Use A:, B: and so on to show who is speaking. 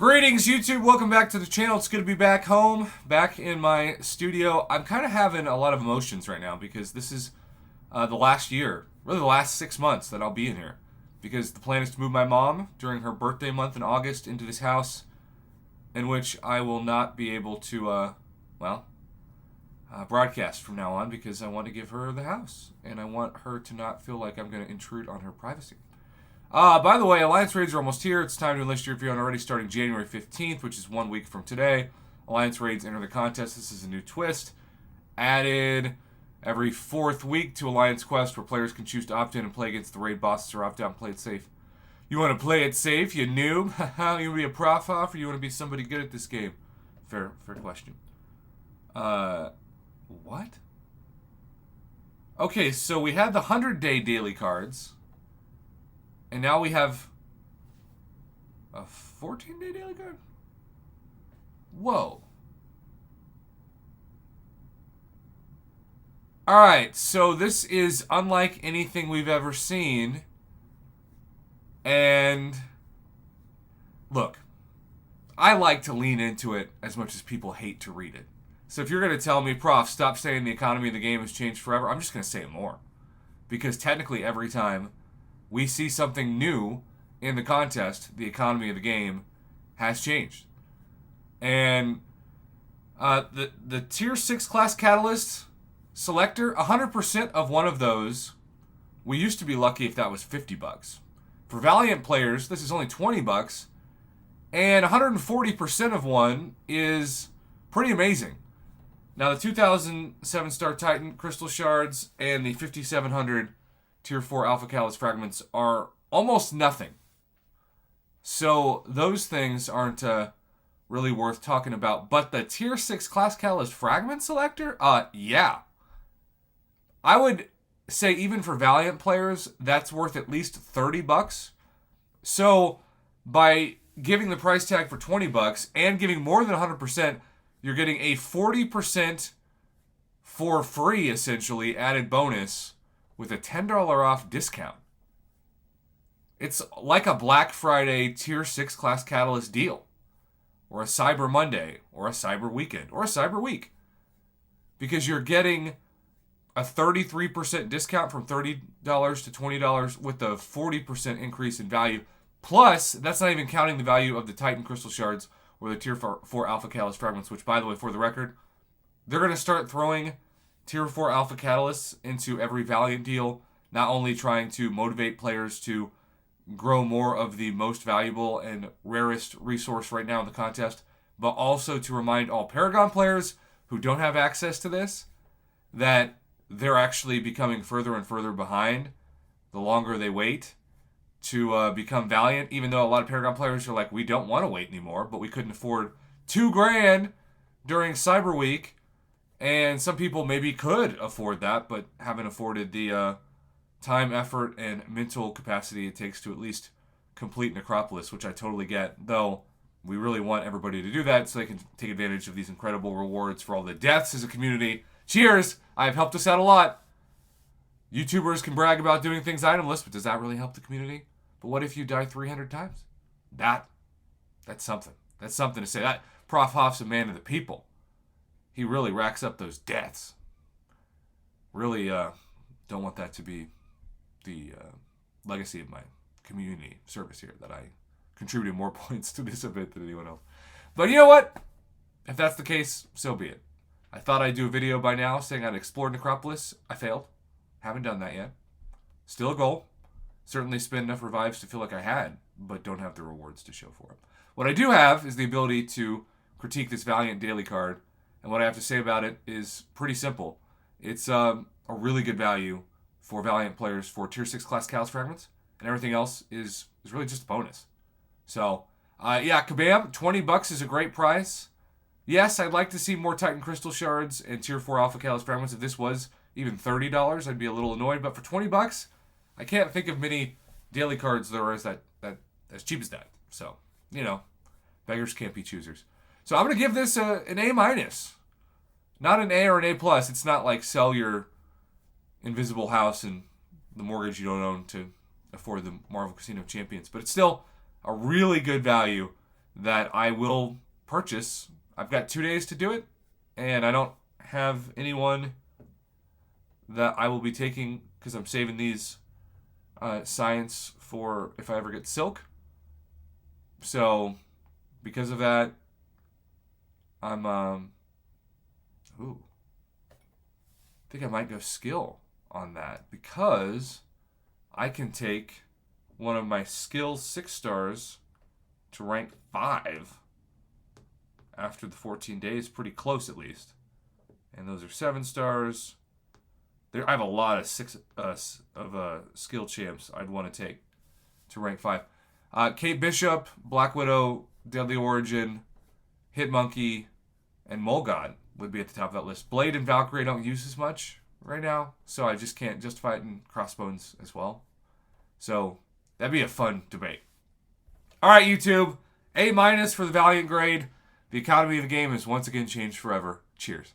A: Greetings, YouTube. Welcome back to the channel. It's good to be back home, back in my studio. I'm kind of having a lot of emotions right now because this is the last year, really the last 6 months that I'll be in here. Because the plan is to move my mom during her birthday month in August into this house in which I will not be able to, broadcast from now on because I want to give her the house. And I want her to not feel like I'm going to intrude on her privacy. By the way, Alliance Raids are almost here. It's time to enlist your Evizone already starting January 15th, which is 1 week from today. Alliance Raids enter the contest. This is a new twist. Added every 4th week to Alliance Quest, where players can choose to opt in and play against the raid bosses or opt out and play it safe. You want to play it safe, you noob? You want to be a Prof, Hoff, or you want to be somebody good at this game? Fair question. What? Okay, so we had the 100-day daily cards. And now we have a 14-day daily card? Whoa. Alright, so this is unlike anything we've ever seen. And look, I like to lean into it as much as people hate to read it. So if you're going to tell me, Prof, stop saying the economy of the game has changed forever, I'm just going to say it more. Because technically every time we see something new in the contest, the economy of the game has changed. And the Tier 6 class Catalyst selector, 100% of one of those, we used to be lucky if that was $50. For Valiant players, this is only $20, and 140% of one is pretty amazing. Now, the 2007 Star Titan Crystal Shards and the 5700 Tier 4 Alpha Catalyst fragments are almost nothing. So those things aren't really worth talking about. But the Tier 6 Class Catalyst fragment selector? Yeah. I would say even for Valiant players, that's worth at least $30. So by giving the price tag for $20 and giving more than 100%, you're getting a 40% for free, essentially, added bonus with a $10 off discount. It's like a Black Friday Tier 6 Class Catalyst deal, or a Cyber Monday, or a Cyber Weekend, or a Cyber Week. Because you're getting a 33% discount from $30 to $20 with a 40% increase in value. Plus, that's not even counting the value of the Titan Crystal Shards or the Tier 4 Alpha Catalyst fragments, which, by the way, for the record, they're going to start throwing Tier 4 Alpha Catalysts into every Valiant deal, not only trying to motivate players to grow more of the most valuable and rarest resource right now in the contest, but also to remind all Paragon players who don't have access to this that they're actually becoming further and further behind the longer they wait to become Valiant, even though a lot of Paragon players are like, we don't want to wait anymore, but we couldn't afford $2,000 during Cyber Week. And some people maybe could afford that, but haven't afforded the time, effort, and mental capacity it takes to at least complete Necropolis, which I totally get. Though we really want everybody to do that so they can take advantage of these incredible rewards for all the deaths as a community. Cheers! I've helped us out a lot. YouTubers can brag about doing things itemless, but does that really help the community? But what if you die 300 times? That's something. That's something to say. That Prof. Hoff's a man of the people. He really racks up those deaths. Really don't want that to be the legacy of my community service here, that I contributed more points to this event than anyone else. But you know what? If that's the case, so be it. I thought I'd do a video by now saying I'd explored Necropolis. I failed. Haven't done that yet. Still a goal. Certainly spend enough revives to feel like I had, but don't have the rewards to show for it. What I do have is the ability to critique this Valiant daily card. And what I have to say about it is pretty simple. It's a really good value for Valiant players for Tier 6 Class Catalyst fragments, and everything else is really just a bonus. So, kabam, $20 is a great price. Yes, I'd like to see more Titan Crystal Shards and Tier 4 Alpha Catalyst fragments. If this was even $30, I'd be a little annoyed. But for $20, I can't think of many daily cards that are as cheap as that. So, beggars can't be choosers. So I'm going to give this an A-. Not an A or an A+. It's not like sell your invisible house and the mortgage you don't own to afford the Marvel Casino Champions. But it's still a really good value that I will purchase. I've got 2 days to do it, and I don't have anyone that I will be taking because I'm saving these science for if I ever get silk. So, because of that, I'm I think I might go skill on that because I can take one of my skill 6 stars to rank 5 after the 14 days, pretty close at least. And those are 7 stars. I have a lot of skill champs I'd want to take to rank 5. Kate Bishop, Black Widow, Deadly Origin, Hitmonkey, and Mole God would be at the top of that list. Blade and Valkyrie I don't use as much right now, so I just can't justify it in Crossbones as well. So that'd be a fun debate. All right, YouTube. A- for the Valiant grade. The economy of the game has once again changed forever. Cheers.